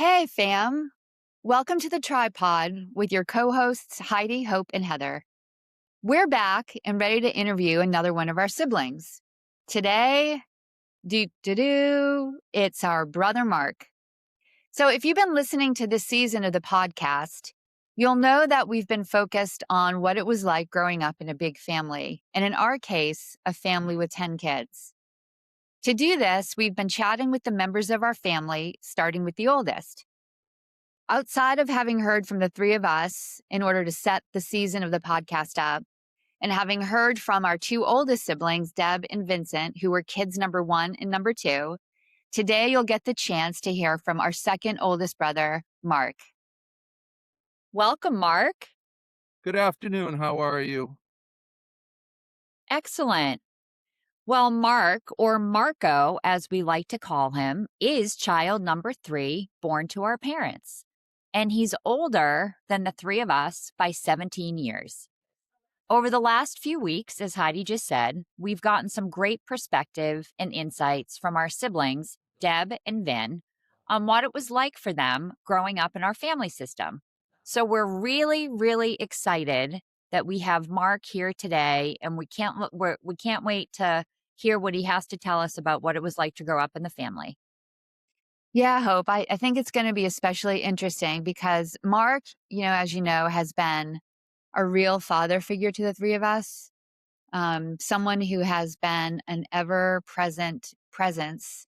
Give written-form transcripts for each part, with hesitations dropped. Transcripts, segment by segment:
Hey, fam. Welcome to the Tripod with your co hosts, Heidi, Hope, and Heather. We're back and ready to interview another one of our siblings. Today, it's our brother Mark. So, if you've been listening to this season of the podcast, you'll know that we've been focused on what it was like growing up in a big family, and in our case, a family with 10 kids. To do this, we've been chatting with the members of our family, starting with the oldest. Outside of having heard from the three of us in order to set the season of the podcast up, and having heard from our two oldest siblings, Deb and Vincent, who were kids number 1 and number 2, today you'll get the chance to hear from our second oldest brother, Mark. Welcome, Mark. Good afternoon. How are you? Excellent. Well, Mark, or Marco, as we like to call him, is child number 3 born to our parents. And he's older than the three of us by 17 years. Over the last few weeks, as Heidi just said, we've gotten some great perspective and insights from our siblings, Deb and Vin, on what it was like for them growing up in our family system. So we're really, really excited that we have Mark here today, and we can't wait to hear what he has to tell us about what it was like to grow up in the family. Yeah, Hope. I think it's going to be especially interesting because Mark, as you know, has been a real father figure to the three of us. Someone who has been an ever present presence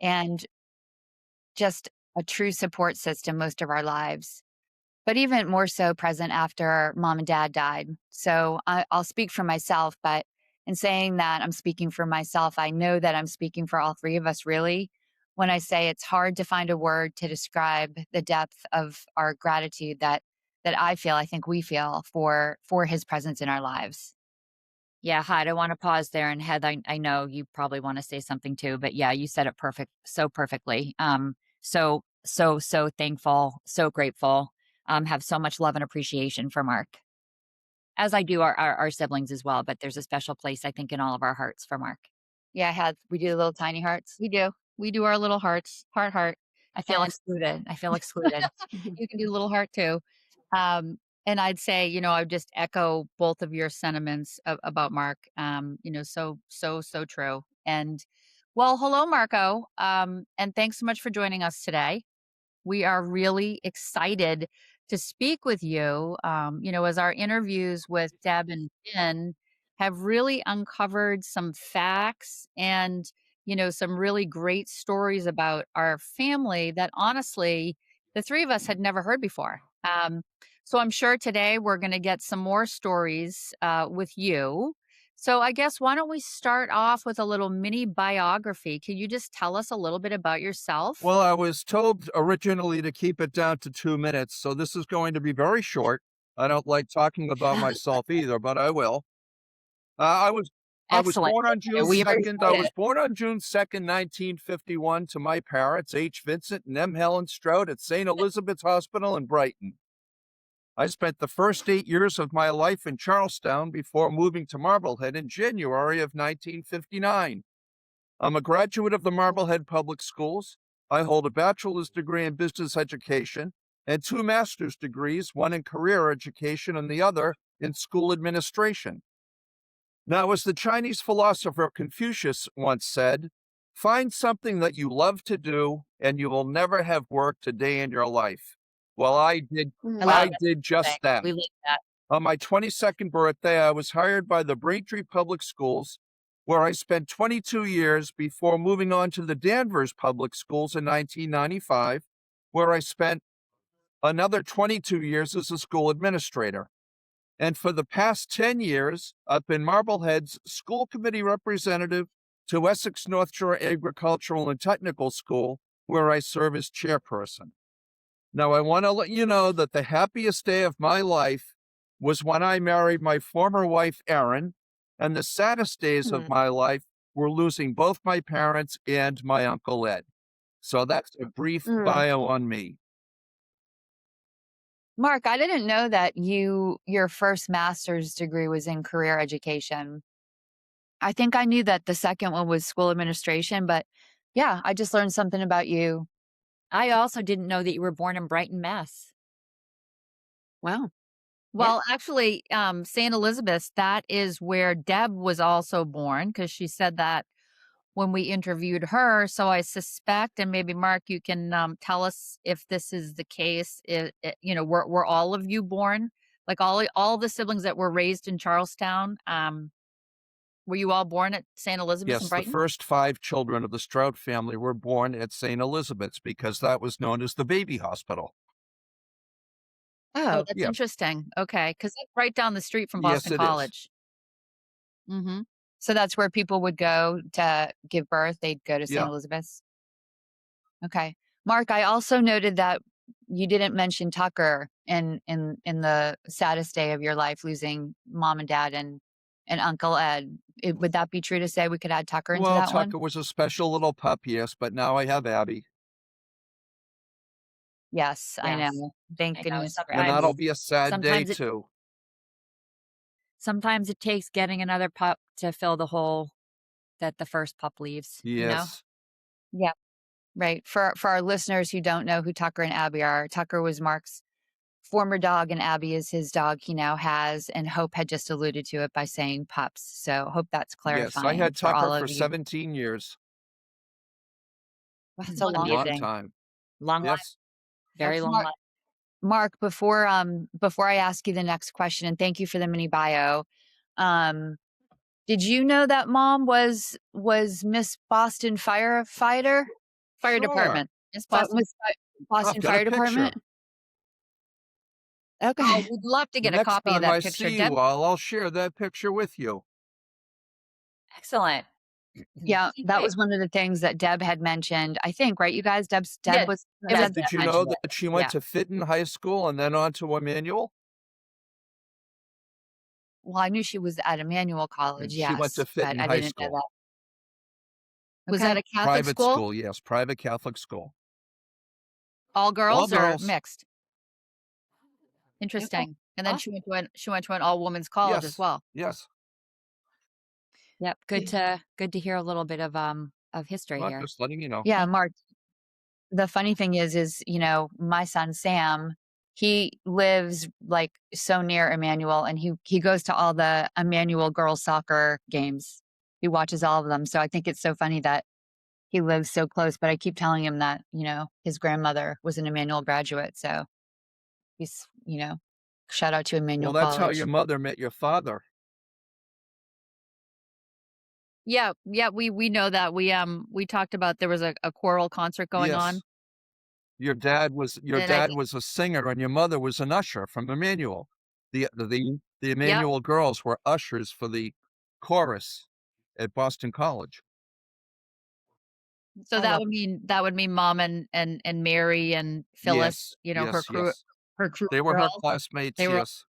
and just a true support system most of our lives, but even more so present after mom and dad died. So I'll speak for myself, but in saying that I'm speaking for myself, I know that I'm speaking for all three of us, really, when I say it's hard to find a word to describe the depth of our gratitude that I think we feel for his presence in our lives. Yeah, Hyde, I want to pause there. And Heather, I know you probably want to say something too, but yeah, you said it so perfectly. So thankful, so grateful, have so much love and appreciation for Mark, as I do our siblings as well. But there's a special place, I think, in all of our hearts for Mark. Yeah, we do the little tiny hearts. We do. We do our little hearts, heart. I feel excluded. You can do little heart too. And I'd say, I would just echo both of your sentiments about Mark. So true. And well, hello, Marco. And thanks so much for joining us today. We are really excited to speak with you. As our interviews with Deb and Finn have really uncovered some facts and, some really great stories about our family that honestly, the three of us had never heard before. So I'm sure today we're going to get some more stories with you. So I guess why don't we start off with a little mini biography? Can you just tell us a little bit about yourself? Well, I was told originally to keep it down to 2 minutes, so this is going to be very short. I don't like talking about myself either, but I will. I was Excellent. born on June We 2nd. I appreciate was it. born on June 2nd, 1951 to my parents, H. Vincent and M. Helen Stroud at St. Elizabeth's Hospital in Brighton. I spent the first 8 years of my life in Charlestown before moving to Marblehead in January of 1959. I'm a graduate of the Marblehead Public Schools. I hold a bachelor's degree in business education and 2 master's degrees, one in career education and the other in school administration. Now, as the Chinese philosopher Confucius once said, find something that you love to do and you will never have worked a day in your life. Well, I did just that. We like that. On my 22nd birthday, I was hired by the Braintree Public Schools, where I spent 22 years before moving on to the Danvers Public Schools in 1995, where I spent another 22 years as a school administrator. And for the past 10 years, I've been Marblehead's school committee representative to Essex North Shore Agricultural and Technical School, where I serve as chairperson. Now, I want to let you know that the happiest day of my life was when I married my former wife, Erin, and the saddest days of my life were losing both my parents and my Uncle Ed. So that's a brief bio on me. Mark, I didn't know that your first master's degree was in career education. I think I knew that the second one was school administration, but yeah, I just learned something about you I also didn't know that you were born in Brighton, Mass. Wow. Yeah. Well, actually, St. Elizabeth's, that is where Deb was also born because she said that when we interviewed her. So I suspect, and maybe Mark, you can tell us if this is the case. Were all of you born? Like all the siblings that were raised in Charlestown, were you all born at St. Elizabeth's in Yes, the Brighton? first 5 children of the Stroud family were born at St. Elizabeth's because that was known as the baby hospital. Oh, Oh, that's Yeah. interesting. Okay, because that's right down the street from Yes, Boston it is. College. So that's where people would go to give birth. They'd go to St. Yeah. Elizabeth's. Okay. Mark, I also noted that you didn't mention Tucker in the saddest day of your life, losing mom and dad and Uncle Ed. Would that be true to say we could add Tucker into Well, that one? Tucker was a special little pup, yes, but now I have Abby, Yes, I Yes, know. Thank I know. goodness for and that'll Abby. be a sad day Sometimes it too. sometimes it takes getting another pup to fill the hole that the first pup leaves, you know? Yes. Yeah, right. For our listeners who don't know who Tucker and Abby are, Tucker was Mark's former dog, and Abby is his dog he now has, and Hope had just alluded to it by saying pups. So hope that's Yes, I clarifying had for Tucker all for of you. 17 years. That's a It's a long long Amazing. time. Long life, Yes. very long Mark, life. Mark, before I ask you the next question, and thank you for the mini bio. Um, did you know that mom was Miss Boston fire Sure. department? Miss Boston I've Boston got a Fire picture. Department? Okay. Oh, we'd love to get a Next copy of time that I picture. see Deb, you all, I'll share that picture with you. excellent. Yeah, Okay, that great. was one of the things that Deb had mentioned, I think, right, you guys? She Deb did. was It was Deb Did that you know mentioned it. that she went Yeah. to Fitton High School and then on to Emmanuel? Well, I knew she was at Emmanuel College, And she went to yes, but Fitton I High didn't know School. that. Was that Okay. a Catholic Private school? school, yes, private Catholic school. All All girls or girls. mixed? Okay. Interesting. And then Awesome. she went to an all women's college as Yes. well. Yes. Yep. Good to hear a little bit of history Well, here. just letting you know. Yeah, Thank Mark, the funny thing is, my son Sam, he lives like so near Emmanuel, and he goes to all the Emmanuel girls soccer games. He watches all of them. So I think it's so funny that he lives so close, but I keep telling him that, his grandmother was an Emmanuel graduate. So he's, shout out to Well, Emmanuel that's how your College. mother met your father. Yeah, yeah, we know that. We talked about there was a choral concert going on. Yes. Your And I dad was a singer and your mother was an usher from Emmanuel. The Yep. Emmanuel girls were ushers for the chorus at Boston College. So I love that would mean mom and Mary and Phyllis, Yes. Yes. Yes. her crew They of were her girls. classmates, They were yes,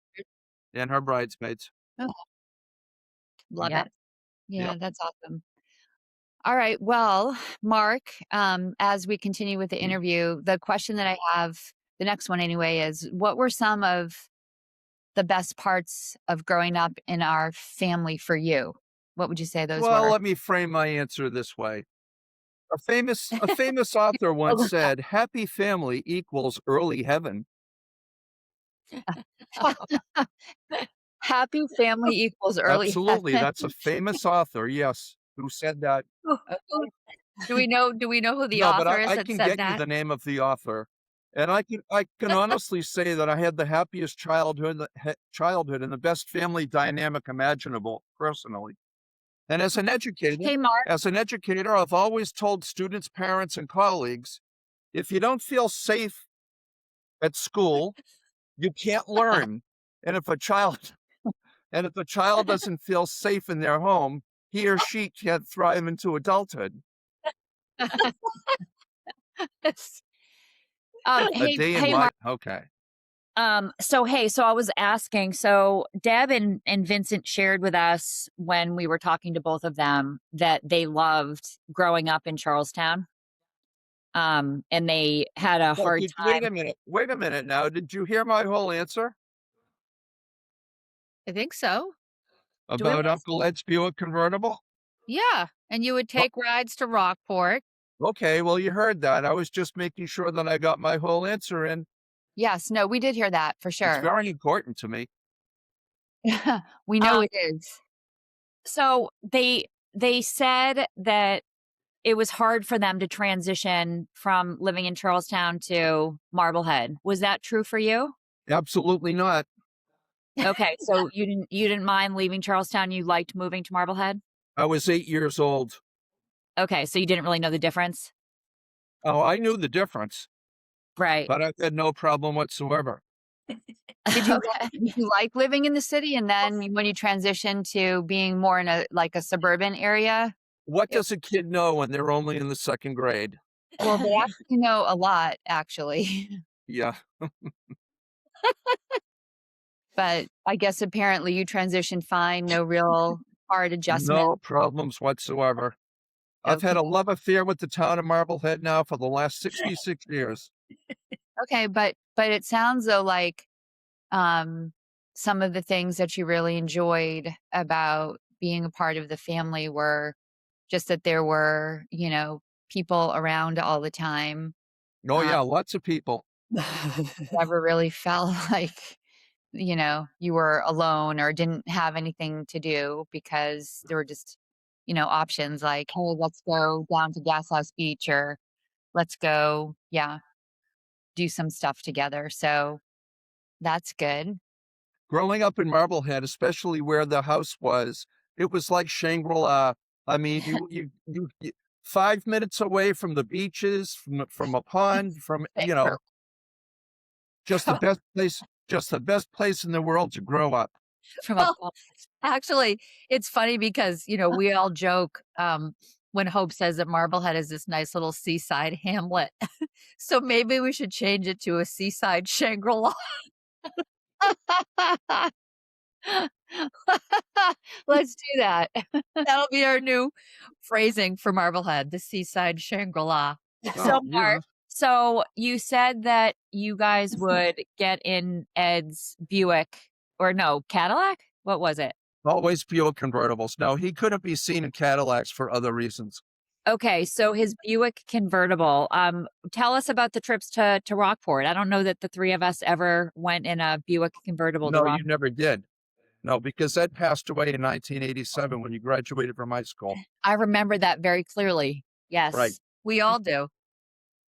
and her bridesmaids. oh, love Yep. it. Yeah, Yep. that's awesome. All right. Well, Mark, as we continue with the interview, the question that I have, the next one anyway, is what were some of the best parts of growing up in our family for you? What would you say those Well, were? let me frame my answer this way. A famous author once said, "Happy family equals early heaven." Happy family equals early Absolutely, heaven. that's a famous author, yes, who said that. Okay. Do we know who the No, but author I is I that can said get you that? the name of the author, and I can honestly say that I had the happiest childhood and the best family dynamic imaginable, personally. And Hey, Mark. as an educator, I've always told students, parents, and colleagues, if you don't feel safe at school, you can't learn. And if a child and if a child doesn't feel safe in their home, he or she can't thrive into adulthood. A Hey, day in hey, life. Mark. Okay. So I was asking, so Deb and Vincent shared with us when we were talking to both of them that they loved growing up in Charlestown. And they had a Well, hard wait time. a minute. Wait a minute now. Did you hear my whole answer I think so. Do we about miss? Uncle Ed's Buick convertible? Yeah, and you would Well, take rides to Rockport. Okay, well, you heard that. I was just making sure that I got my whole answer in. Yes, no, we did hear that for It's sure. very important to me. We know Um, it is. so they said that it was hard for them to transition from living in Charlestown to Marblehead. Was that true for you? Absolutely not. Okay, so you didn't mind leaving Charlestown, you liked moving to Marblehead? I was 8 years old. Okay, so you didn't really know the difference? Oh, I knew the difference, Right. but I had no problem whatsoever. Okay. Did you like living in the city and then when you transitioned to being more in a like a suburban area? What It does a kid know when they're only in the 2nd grade? well, they actually know a lot actually, Yeah, but I guess apparently you transitioned fine, no real hard adjustment. no problems whatsoever. I've had Okay. a love affair with the town of Marblehead now for the last 66 years. Okay, but it sounds though like, um, some of the things that you really enjoyed about being a part of the family were just that there were, people around all the time. Oh, Um, yeah, lots of people. never really felt like, you were alone or didn't have anything to do because there were just, options like, "Hey, let's go down to Gas House Beach," or "Let's go," yeah, "do some stuff together." So, that's good. Growing up in Marblehead, especially where the house was, it was like Shangri-La. I mean, you 5 minutes away from the beaches, from a pond, from, True. just the best place in the world to grow up. From a Well, pol actually, it's funny because, we all joke, when Hope says that Marblehead is this nice little seaside hamlet. So maybe we should change it to a seaside Shangri-La. Let's do that. That'll be our new phrasing for Marblehead, the seaside Shangri-La. So, Oh, Mark, yeah. so you said that you guys would get in Ed's Buick or no, Cadillac? What was it? Always Buick convertibles. No, he couldn't be seen in Cadillacs for other reasons. Okay, so his Buick convertible. Tell us about the trips to Rockport. I don't know that the 3 of us ever went in a Buick convertible to No, Rock. you never did. No, because Ed passed away in 1987 when you graduated from high school. I remember that very clearly. Right. Yes. We all do.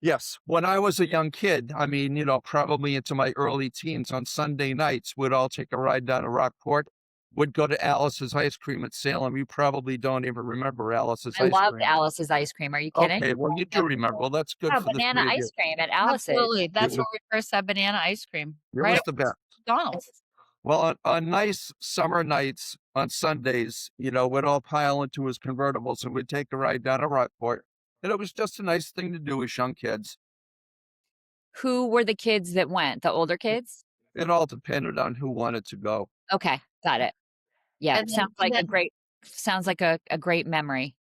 Yes. When I was a young kid, I mean, probably into my early teens on Sunday nights, we'd all take a ride down to Rockport, would go to Alice's Ice Cream at Salem. You probably don't even remember Alice's I Ice loved Cream. Alice's ice cream. Are you kidding? Okay, well, you do Yep. remember. Well, that's good Yeah, for the banana 3 of you. ice cream at Alice's. Absolutely. It That's was where we first had banana ice cream, it right was at the best. McDonald's. Well, on nice summer nights on Sundays, we'd all pile into his convertibles and we'd take a ride down to Rockport. And it was just a nice thing to do as young kids. Who were the kids that went? The older kids? It all depended on who wanted to go. Okay, got it. Yeah, And then sounds like a great memory.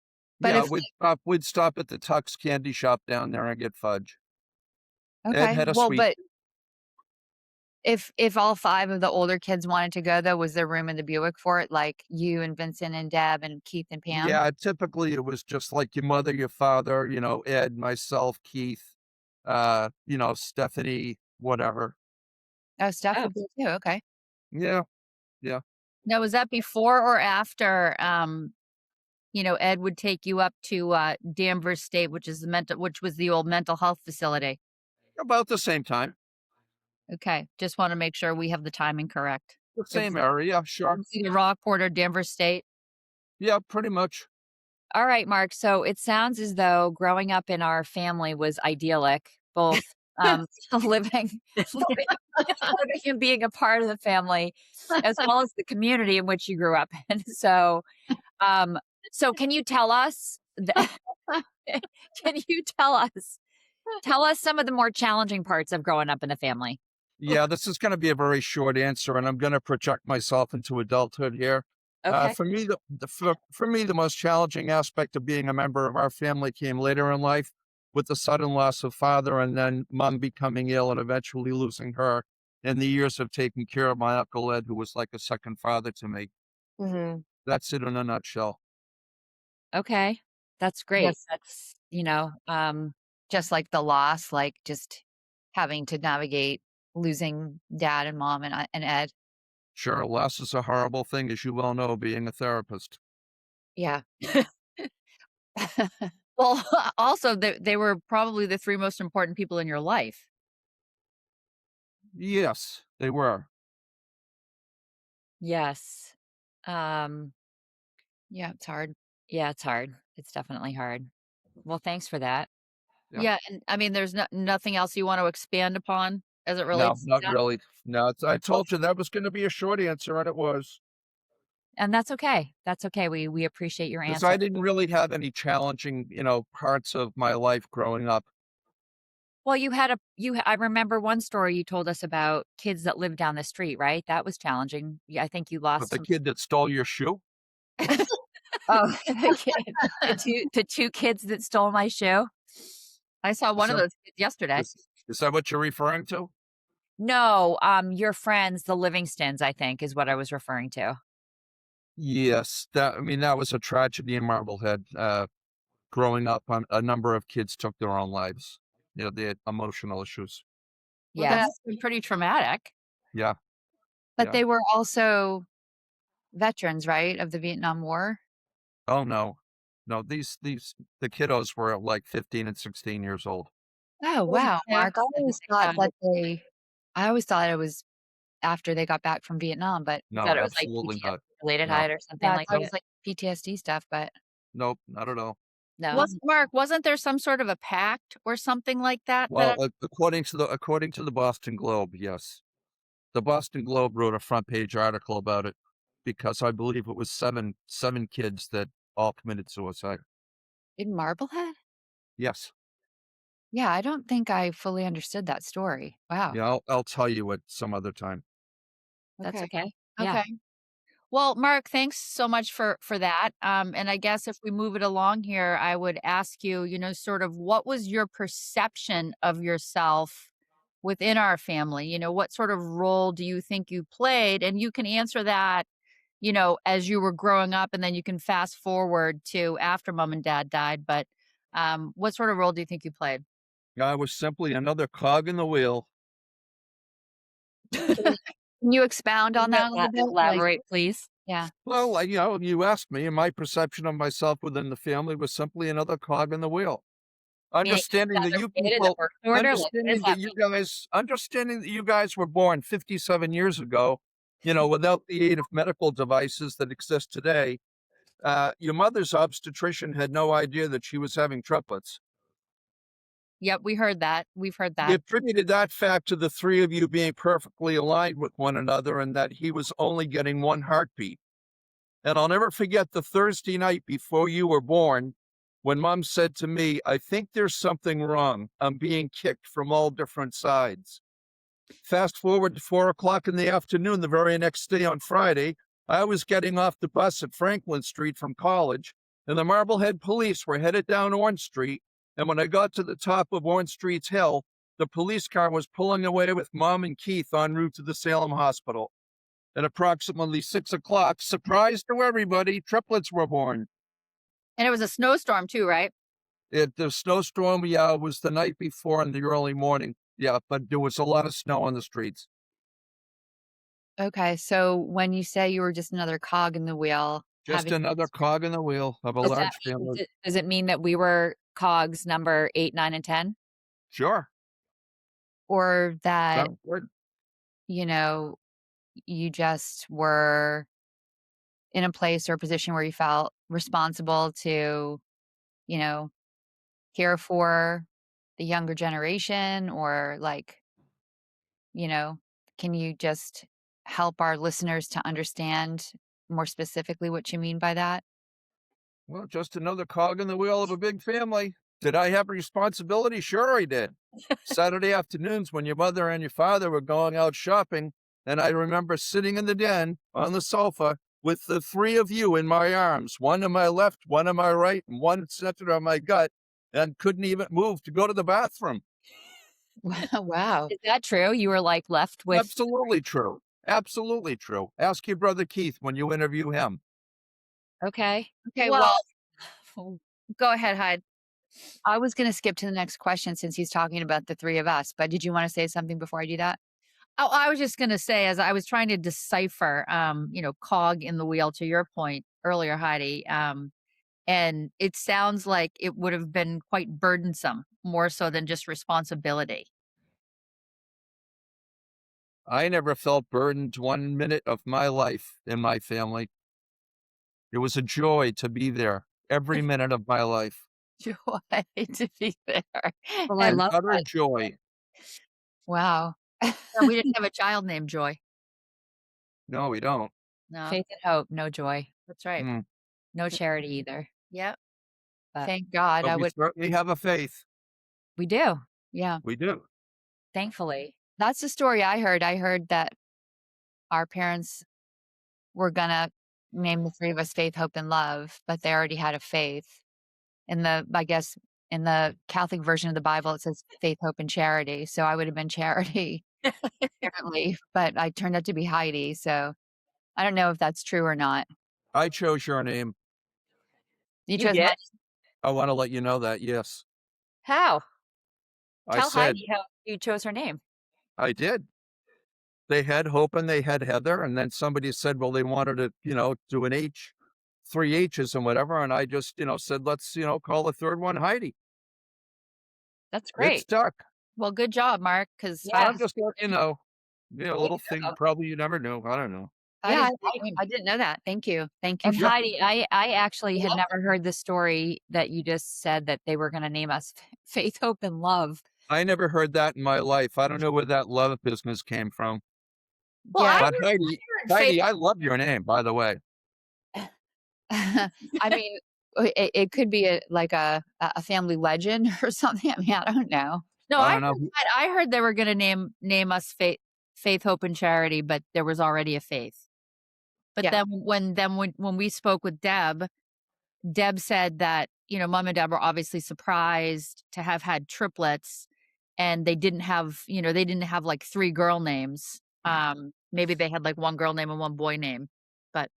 but Yeah, if we'd stop at the Tux candy shop down there and get fudge. Ed okay, had a well, sweet. but if all 5 of the older kids wanted to go though, was there room in the Buick for it? Like you and Vincent and Deb and Keith and Pam? Yeah, typically it was just like your mother, your father, Ed, myself, Keith, Stephanie, whatever. Oh, Steph Oh. would go too, okay. Yeah, yeah. Now was that before or after, Ed would take you up to, Danvers State, which was the old mental health facility? About the same time. Okay, just wanna make sure we have the timing correct. The It same was area, sure. either Rockport or Danvers State? Yeah, pretty much. All right, Mark. So it sounds as though growing up in our family was idyllic, both living, living and being a part of the family, as well as the community in which you grew up in. Um, so can you tell us? Can you tell us some of the more challenging parts of growing up in the family? Yeah, this is going to be a very short answer, and I'm going to project myself into adulthood here. Okay. For me, for me, the most challenging aspect of being a member of our family came later in life, with the sudden loss of father, and then mom becoming ill, and eventually losing her, and the years of taking care of my uncle Ed, who was like a second father to me. Mhm. That's it in a nutshell. Okay. That's great. Yes. That's, Just like the loss, like just having to navigate losing dad and mom and Ed. Sure, loss is a horrible thing, as you well know, being a therapist. Yeah. Well, also they were probably the 3 most important people in your life. Yes, they were. yes. Um, Yeah, it's hard. yeah, it's hard. It's definitely hard. Well, thanks for that. Yeah. Yeah, and I mean, there's nothing else you want to expand upon as it No, relates to not that? really. No, I told you that was gonna be a short answer, and it was. And that's okay. That's okay. We appreciate your 'Cause answer. I didn't really have any challenging, parts of my life growing up. Well, I remember one story you told us about kids that live down the street, right? That was challenging. Yeah, I think you But lost the some. kid that stole your shoe? Oh, the two kids that stole my shoe? I saw Is one of that those kids yesterday. is that what you're referring to? No, your friends, the Livingstons, I think, is what I was referring to. Yes, that was a tragedy in Marblehead. Growing up, a number of kids took their own lives. They had emotional issues. Well, that Yes. has been pretty traumatic. Yeah, But yeah. they were also veterans, right, of the Vietnam War? Oh, no. No, these the kiddos were, like, 15 and 16 years old. Oh, Well, wow, I Mark. always thought that I always thought it was after they got back from Vietnam, but I thought No, it was like absolutely PTSD not. related No. Hyde or something yeah, I like thought it Nope, was that. like PTSD stuff, but nope, not at all. No. wasn't there some sort of a pact or something like that that I Well, according to the Boston Globe, yes. The Boston Globe wrote a front page article about it because I believe it was seven kids that all committed suicide. in Marblehead? Yes. Yeah, I don't think I fully understood that story. Wow. Yeah, I'll tell you at some other time. That's Okay. okay. Yeah. Okay. Well, Mark, thanks so much for that. And I guess if we move it along here, I would ask you, sort of what was your perception of yourself within our family? What sort of role do you think you played? And you can answer that, as you were growing up, and then you can fast forward to after mom and dad died. But what sort of role do you think you played? I was simply another cog in the wheel. Can you expound on that a little bit? Like, Elaborate, please. yeah. Well, you asked me, and my perception of myself within the family was simply another cog in the wheel. Meaning Understanding that another you kid in the people working order? Like, what does that mean? understanding that you guys were born 57 years ago, without the aid of medical devices that exist today. Your mother's obstetrician had no idea that she was having triplets. Yep, we heard that. We've heard He that. attributed that fact to the three of you being perfectly aligned with one another and that he was only getting one heartbeat. And I'll never forget the Thursday night before you were born when mom said to me, I think there's something wrong. I'm being kicked from all different sides. Fast forward to 4 o'clock in the afternoon, the very next day on Friday, I was getting off the bus at Franklin Street from college, and the Marblehead police were headed down Orange Street. And when I got to the top of Orange Street's hill, the police car was pulling away with mom and Keith en route to the Salem Hospital. At approximately 6 o'clock, surprise to everybody, triplets were born. And it was a snowstorm too, right? The snowstorm, yeah, was the night before in the early morning. Yeah, but there was a lot of snow on the streets. Okay, so when you say you were just another cog in the wheel, Just having another cog in the wheel of a Does that large mean family. does it mean that we were cogs number 8, 9, and 10? Sure. or that, Sounds good. you know, you just were in a place or a position where you felt responsible to, you know, care for the younger generation or like, you know, can you just help our listeners to understand more specifically what you mean by that? Well, just another cog in the wheel of a big family. Did I have responsibility? Sure, I did. Saturday afternoons when your mother and your father were going out shopping, and I remember sitting in the den on the sofa with the three of you in my arms, one on my left, one on my right, and one centered on my gut, and couldn't even move to go to the bathroom. Wow. Is that true? You were, like, left with. Absolutely true. Absolutely true. Ask your brother Keith when you interview him. Okay. Okay, Well, well, go ahead, Hyde. I was going to skip to the next question since he's talking about the three of us, but did you want to say something before I do that? Oh, I was just going to say, as I was trying to decipher, cog in the wheel to your point earlier, Heidi, and it sounds like it would have been quite burdensome, more so than just responsibility. I never felt burdened 1 minute of my life in my family. It was a joy to be there every minute of my life. Joy to be there. Well, I An love utter that. joy. Wow. Yeah, we didn't have a child named Joy. No, we don't. No, Faith and hope, no joy, that's right. Mm. no charity either. Yep. But thank God But I we would. certainly have a faith. We do. Yeah. We do. Thankfully. That's the story I heard. I heard that our parents were going to name the three of us Faith, Hope, and Love, but they already had a faith. I guess, in the Catholic version of the Bible, it says faith, hope, and charity. So I would have been Charity, apparently, but I turned out to be Heidi. So I don't know if that's true or not. I chose your name. You You chose did? mine. I want to let you know that, yes. How? I Tell said Heidi how you chose her name. I did. They had Hope and they had Heather, and then somebody said, well, they wanted to, do an H, 3 H's and whatever, and I just, said, let's, call the third one Heidi. That's It great. stuck. Well, good job, Mark, because Yeah. I'm just letting you know. Yeah, a Way little to thing go. probably you never knew. I don't know. Yeah, Heidi's I didn't know that. Thank you. Thank you. And Yeah. Heidi, I actually had love never heard the story that you just said that they were going to name us Faith, Hope, and Love. I never heard that in my life. I don't know where that love business came from. Well, Yeah. But Heidi, Faith. I love your name, by the way. I mean, it could be a family legend or something. I mean, I don't know. No, I don't know. I heard they were going to name us Faith, Hope, and Charity, but there was already a Faith. But Yeah. when we spoke with Deb said that, Mom and Deb were obviously surprised to have had triplets, and they didn't have like 3 girl names. Maybe they had like 1 girl name and 1 boy name. But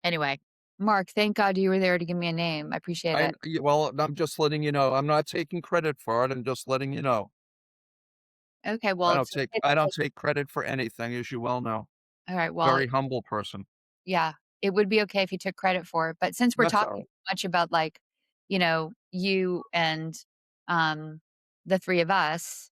anyway, Mark, thank God you were there to give me a name. I appreciate it. Well, I'm just letting you know. I'm not taking credit for it. I'm just letting you know. Okay, well, I don't take credit for anything, as you well know. all right. Well, Very humble person. yeah, it would be okay if you took credit for it. But since we're That's all talking right. so much about you and the three of us,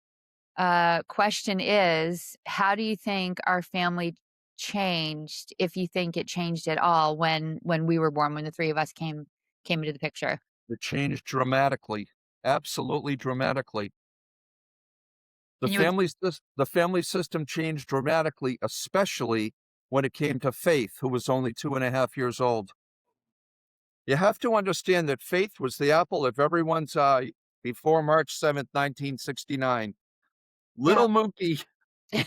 question is, how do you think our family changed, if you think it changed at all when we were born, when the three of us came into the picture? It changed dramatically, absolutely dramatically. The family system changed dramatically, especially when it came to Faith, who was only 2.5 years old. You have to understand that Faith was the apple of everyone's eye before March 7th, 1969. Little Mookie, Is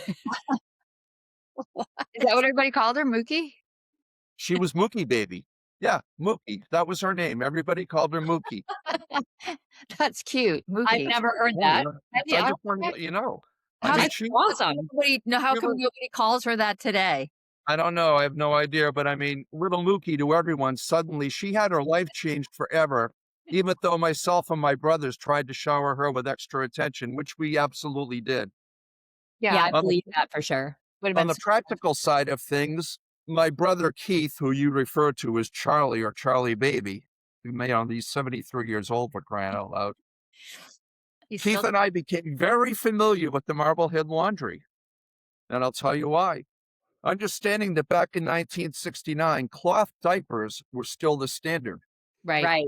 that what everybody called her, Mookie? she was Mookie Baby. Yeah, Mookie. That was her name. Everybody called her Mookie. That's cute, Mookie. I've never heard Oh, that. yeah. I just wanted to let you know. I mean, That's awesome. How come nobody calls her that today? I don't know. I have no idea. But I mean, little Mookie to everyone, suddenly she had her life changed forever, even though myself and my brothers tried to shower her with extra attention, which we absolutely did. Yeah, I On the- believe that for sure. Would have On been the practical side of things, my brother Keith, who you refer to as Charlie or Charlie Baby, he's 73 years old, for crying out loud. Keith and I became very familiar with the Marblehead laundry. And I'll tell you why. Understanding that back in 1969, cloth diapers were still the standard. Right.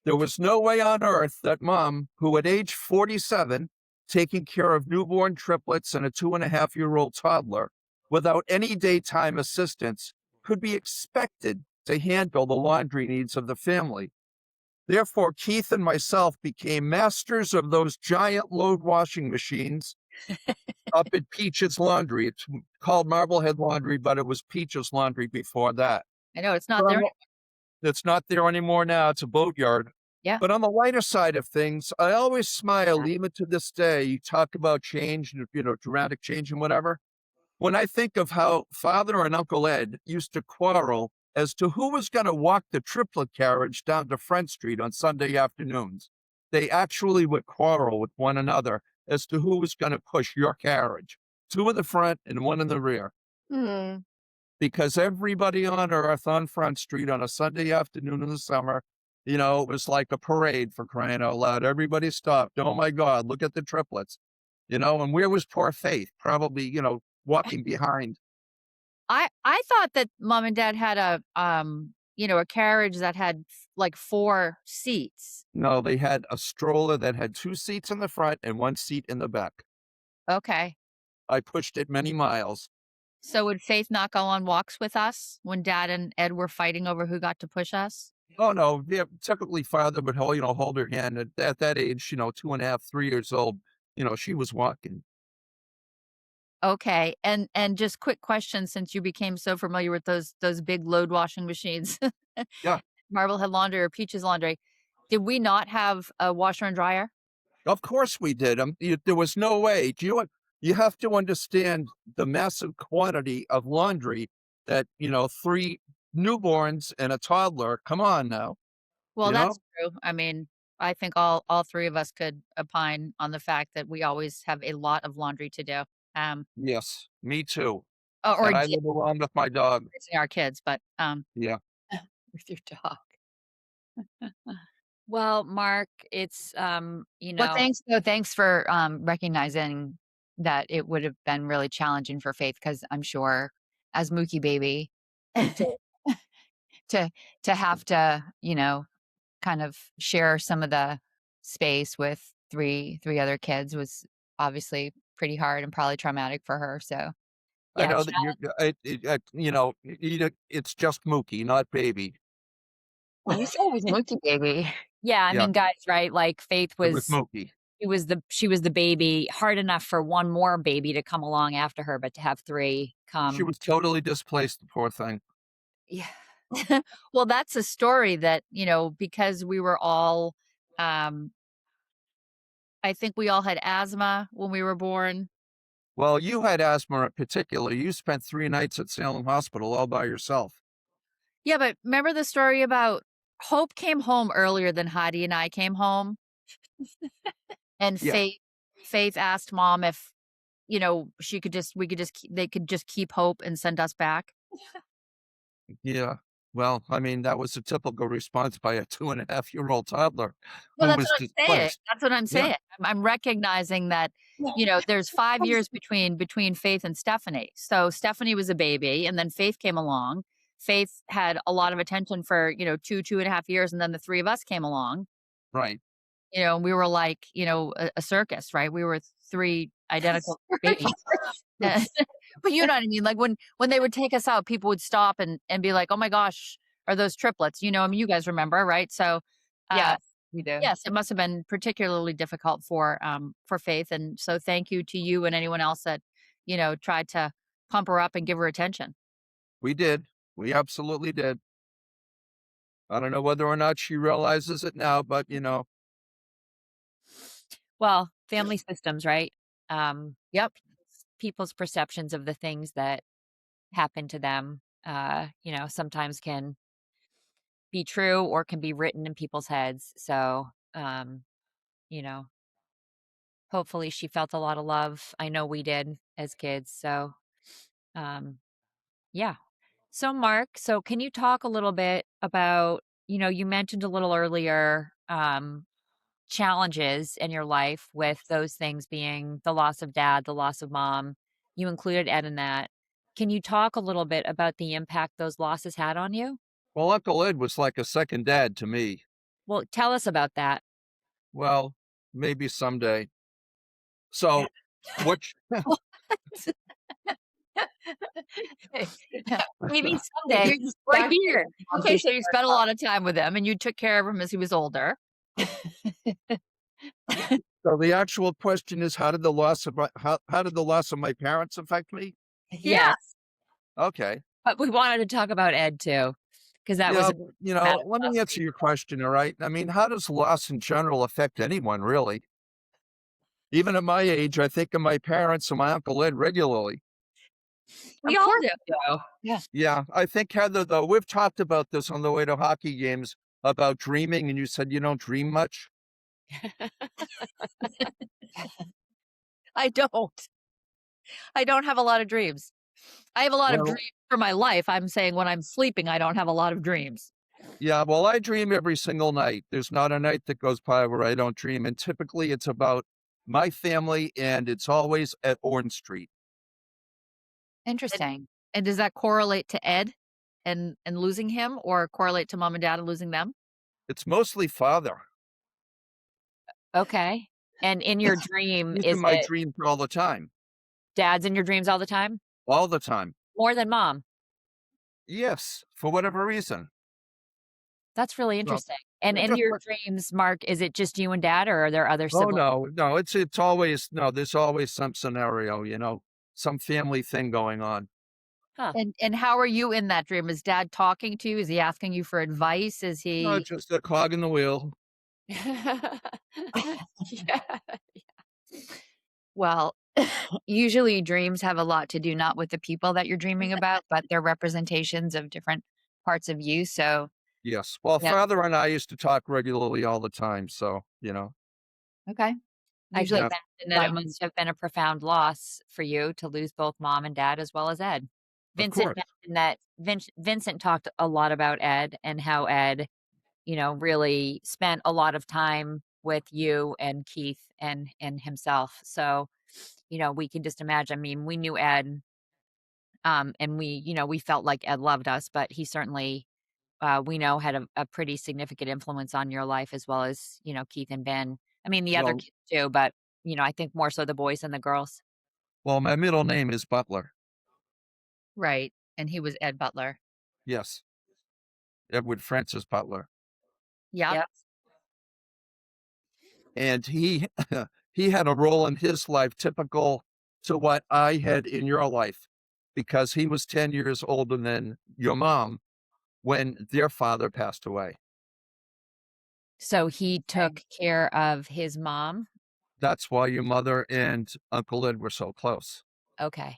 There was no way on earth that Mom, who at age 47, taking care of newborn triplets and a 2.5-year-old toddler, without any daytime assistance, could be expected to handle the laundry needs of the family. Therefore, Keith and myself became masters of those giant load washing machines up at Peach's Laundry. It's called Marblehead Laundry, but it was Peach's Laundry before that. I know it's not there. It's not there anymore now. It's a boatyard. Yeah. But on the lighter side of things, I always smile, even to this day. You talk about change, dramatic change and whatever. When I think of how Father and Uncle Ed used to quarrel as to who was going to walk the triplet carriage down to Front Street on Sunday afternoons. They actually would quarrel with one another as to who was going to push your carriage, two in the front and one in the rear, Mm. because everybody on earth on Front Street on a Sunday afternoon in the summer, it was like a parade, for crying out loud. Everybody stopped. Oh my God, look at the triplets, and where was poor Faith? Probably, walking behind. I thought that mom and dad had a carriage that had like 4 seats. No, they had a stroller that had two seats in the front and one seat in the back. Okay. I pushed it many miles. So would Faith not go on walks with us when dad and Ed were fighting over who got to push us? Oh no, yeah, typically father would hold her hand at that age, 2.5, 3 years old, she was walking. Okay. And just quick question since you became so familiar with those big load washing machines. Yeah, Marblehead Laundry or Peaches Laundry. Did we not have a washer and dryer? of course we did. There was no way. Do you know what? You have to understand the massive quantity of laundry that, 3 newborns and a toddler. Come on now, Well, you know? that's true. I mean, I think all 3 of us could opine on the fact that we always have a lot of laundry to do. Yes, me too. Or And I did live alone with my dog. raising our kids, but, Yeah. with your dog. Well, Mark, it's, Well, thanks for, recognizing that it would have been really challenging for Faith because 'cause I'm sure as Mookie baby to to to have to, kind of share some of the space with three other kids was obviously pretty hard and probably traumatic for her, so, I yeah, know that it's just Mookie, not baby. you said it was Mookie baby. Yeah, I Yeah, mean, guys, right, like, Faith it was was Mookie. she was the baby, hard enough for one more baby to come along after her, but to have 3 She come. was totally displaced, the poor thing. Yeah. Well, that's a story that, because we were all, um I think we all had asthma when we were born. Well, you had asthma in particular. You spent 3 nights at Salem Hospital all by yourself. Yeah, but remember the story about Hope came home earlier than Heidi and I came home, and Yeah, Faith asked mom if, they could just keep Hope and send us back. yeah. Well, I mean, that was a typical response by a 2.5-year-old toddler Well, who that's was what I'm saying. displaced. That's what I'm Yeah, saying. I'm recognizing that, there's 5 years between Faith and Stephanie. So Stephanie was a baby, and then Faith came along. Faith had a lot of attention for, 2.5 years, and then the 3 of us came along. right. And we were like, a circus, right? We were 3 identical babies. But you know what I mean? Like when they would take us out, people would stop and be like, "Oh my gosh, are those triplets?" I mean, you guys remember, right? So, uh, Yes, we do. yes, it must have been particularly difficult for Faith, and so thank you to you and anyone else that, tried to pump her up and give her attention. We did. We absolutely did. I don't know whether or not she realizes it now, but, Well, family systems, right? Um, Yep. people's perceptions of the things that happen to them, sometimes can be true or can be written in people's heads. So, you know, hopefully she felt a lot of love. I know we did as kids. So, um, yeah. So, Mark, so can you talk a little bit about, you mentioned a little earlier, challenges in your life with those things being the loss of dad, the loss of mom. You included Ed in that. Can you talk a little bit about the impact those losses had on you? well, Uncle Ed was like a second dad to me. Well, tell us about that. Well, maybe someday. So, what Maybe someday. You We're here. Okay, so you spent a lot of time with him, and you took care of him as he was older. so the actual question is, how did the loss of my parents affect me? Yeah. Yes, Okay. but we wanted to talk about Ed too, because that was Yeah, a but, traumatic let loss me for answer you. your question, all right? I mean, how does loss in general affect anyone, really? Even at my age, I think of my parents and my Uncle Ed regularly. We Of all course do. you do. Yeah. Yeah, I think, Heather, though, we've talked about this on the way to hockey games about dreaming, and you said you don't dream much. I don't. I don't have a lot of dreams. I have a lot of Well, dreams for my life. I'm saying when I'm sleeping, I don't have a lot of dreams. yeah, well, I dream every single night. There's not a night that goes by where I don't dream, and typically it's about my family, and it's always at Orange Street. Interesting. And does that correlate to Ed and losing him, or correlate to mom and dad and losing them? It's mostly father. Okay. And in your dream, He's in is my it dreams all the time, dad's in your dreams all the time? all the time. More than mom? Yes, for whatever reason. That's really So, interesting. And it in just your dreams, Mark, is it just you and dad, or are there other Oh, siblings? no, it's always no, there's always some scenario, some family thing going on. Huh. And how are you in that dream? Is dad talking to you? Is he asking you for advice? Is No, he it's just a cog in the wheel. Yeah. well, usually dreams have a lot to do not with the people that you're dreaming about, but they're representations of different parts of you. So, Yes. Well, yeah. father and I used to talk regularly all the time, so, Okay. I Usually can yeah, imagine that it must have been a profound loss for you to lose both mom and dad as well as Ed. of Vincent course. mentioned that Vincent talked a lot about Ed and how Ed, really spent a lot of time with you and Keith and himself. So, we can just imagine. I mean, we knew Ed, and we felt like Ed loved us, but he certainly, we know, had a pretty significant influence on your life as well as, Keith and Ben. I mean, the other Well kids too, but, I think more so the boys and the girls. well, my middle name is Butler. right. And he was Ed Butler. Yes, Edward Francis Butler. Yep. Yep. And he he had a role in his life typical to what I had in your life, because he was 10 years older than your mom when their father passed away. So he took care of his mom. That's why your mother and Uncle Ed were so close. Okay.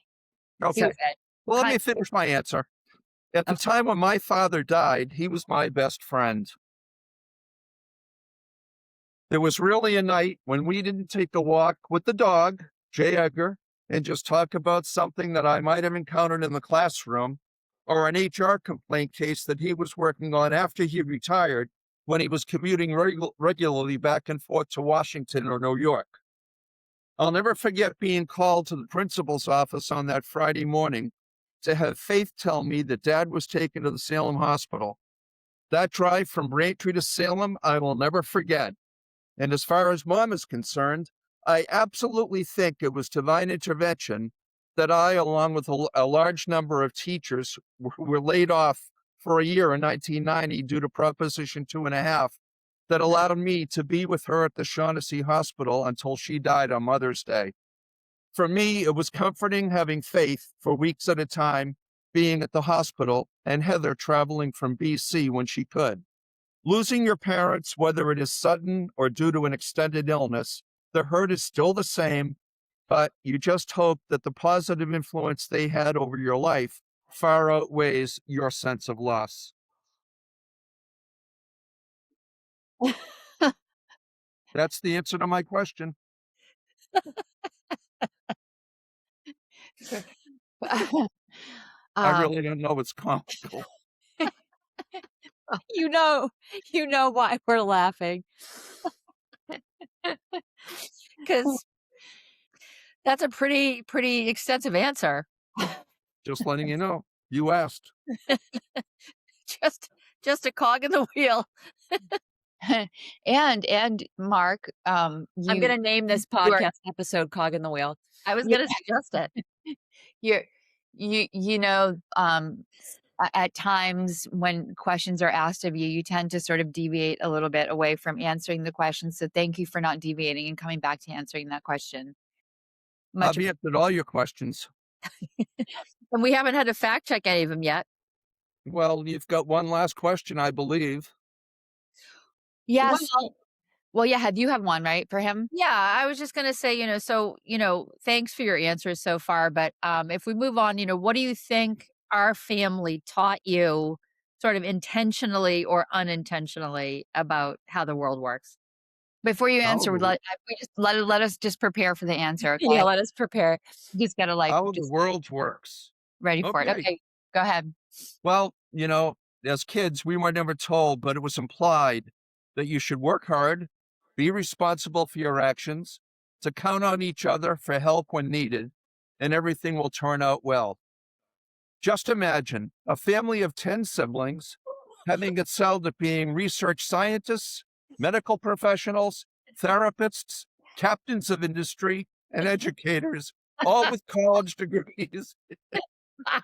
So Okay. Well, let me kind finish my answer. At the of time when my father died, he was my best friend. There was really a night when we didn't take a walk with the dog, J. Edgar, and just talk about something that I might have encountered in the classroom, or an HR complaint case that he was working on after he retired when he was commuting regularly back and forth to Washington or New York. I'll never forget being called to the principal's office on that Friday morning to have Faith tell me that Dad was taken to the Salem hospital. That drive from Braintree to Salem, I will never forget. And as far as Mom is concerned, I absolutely think it was divine intervention that I, along with a large number of teachers, were laid off for a year in 1990 due to Proposition 2.5, that allowed me to be with her at the Shaughnessy Hospital until she died on Mother's Day. For me, it was comforting having Faith for weeks at a time being at the hospital, and Heather traveling from BC when she could. Losing your parents, whether it is sudden or due to an extended illness, the hurt is still the same, but you just hope that the positive influence they had over your life far outweighs your sense of loss. That's the answer to my question. I um, really don't know. It's comical. you know you know why we're laughing. because that's a pretty extensive answer. Just letting you know. You asked. Just a cog in the wheel. and Mark, I'm you gonna name this you are podcast episode "Cog in the Wheel." I was Yeah. gonna suggest it. You're at times when questions are asked of you, you tend to sort of deviate a little bit away from answering the question. So thank you for not deviating and coming back to answering that question. Much I've answered all your questions. And we haven't had to fact check any of them yet. Well, you've got one last question, I believe. Yes. Well, Well, yeah, you have one, right, for him? Yeah, I was just gonna say, so, thanks for your answers so far, but, if we move on, what do you think our family taught you sort of intentionally or unintentionally about how the world works? Before you answer, Oh, we just let us just prepare for the answer, Yeah, okay? let us prepare. Just gotta, like, how the just world works. ready for it. Okay. Okay, go ahead. Well, as kids, we were never told, but it was implied that you should work hard, be responsible for your actions, to count on each other for help when needed, and everything will turn out well. Just imagine a family of 10 siblings having excelled at being research scientists, medical professionals, therapists, captains of industry, and educators, all with college degrees. I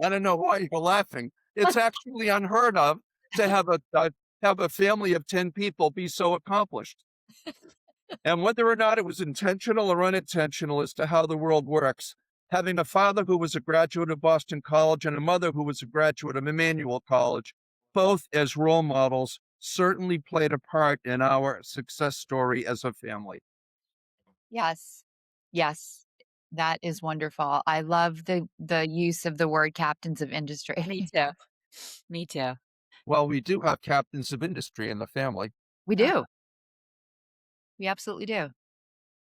don't know why you're laughing. It's actually unheard of to have a family of 10 people be so accomplished. And whether or not it was intentional or unintentional as to how the world works, having a father who was a graduate of Boston College and a mother who was a graduate of Emmanuel College, both as role models, certainly played a part in our success story as a family. Yes. Yes. That is wonderful. I love the use of the word captains of industry. Me too. Me too. Well, we do have captains of industry in the family. We Uh, do. We absolutely do.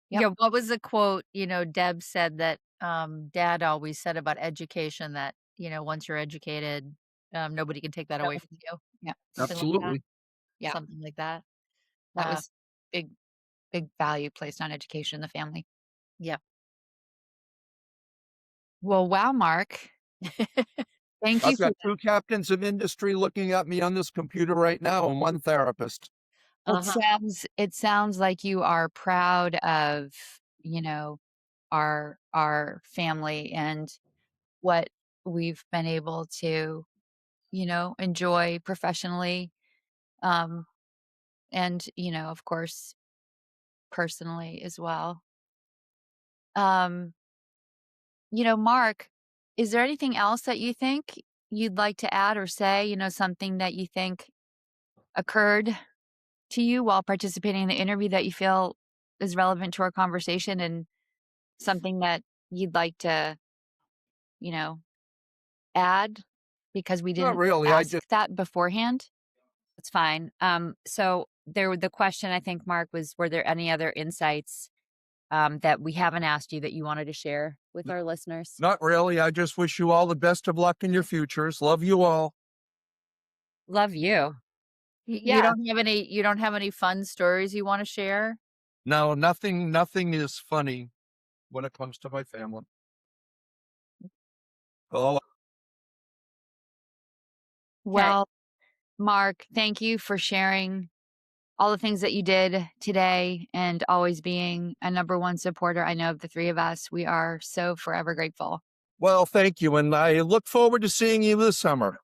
Yep. yeah, what was the quote, Deb said that, dad always said about education that, once you're educated, nobody can take that away from you. Yeah. Something like that. Absolutely. Yeah. Something like that. That Uh, was big, big value placed on education in the family. yeah. Well, wow, Mark. Thank you I've for got two captains of industry looking at me on this computer right now and one therapist. Uh-huh. it sounds like you are proud of, you know, our family and what we've been able to, enjoy professionally, um, and, of course, personally as well. Um, Mark, is there anything else that you think you'd like to add or say, something that you think occurred to you while participating in the interview that you feel is relevant to our conversation and something that you'd like to, you know, add because we Not didn't really. I ask just that beforehand? That's fine. So the question I think, Mark, was were there any other insights that we haven't asked you that you wanted to share with our listeners? Not really. I just wish you all the best of luck in your futures. Love you all. Love you. Yeah. You don't have any fun stories you want to share? No, nothing is funny when it comes to my family. Oh, Okay. Well, Mark, thank you for sharing all the things that you did today and always being a number one supporter. I know of the three of us. We are so forever grateful. well, thank you. And I look forward to seeing you this summer.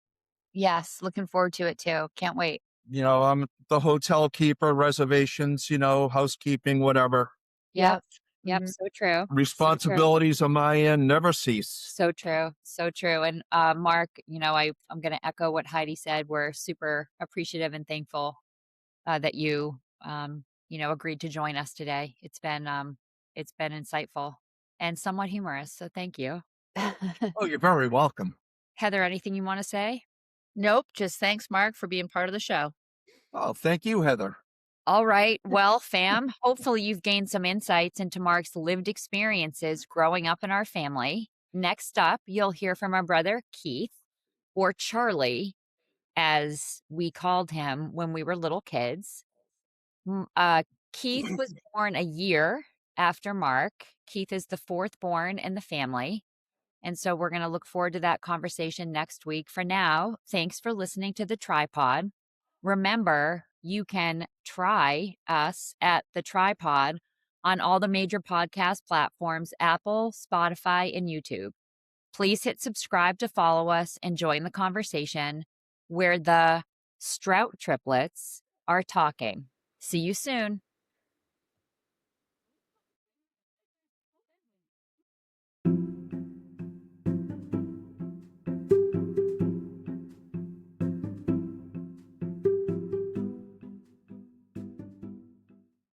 Yes, looking forward to it too. Can't wait. I'm the hotel keeper, reservations, housekeeping, whatever. Yep. Yep. Yep. Mhm. So true. So true. Responsibilities on my end never cease. So true. So true. And Mark, I'm going to echo what Heidi said. We're super appreciative and thankful that you agreed to join us today. It's been insightful and somewhat humorous. So thank you. Oh, you're very welcome. Heather, anything you want to say? Nope. Just thanks, Mark, for being part of the show. Oh, thank you, Heather. All right. Well, fam, hopefully you've gained some insights into Mark's lived experiences growing up in our family. Next up, you'll hear from our brother, Keith, or Charlie, as we called him when we were little kids. Keith was born a year after Mark. Keith is the fourth born in the family. And so we're going to look forward to that conversation next week. For now, thanks for listening to The Tripod. Remember, you can try us at The Tripod on all the major podcast platforms, Apple, Spotify, and YouTube. Please hit subscribe to follow us and join the conversation where the Strout triplets are talking. See you soon.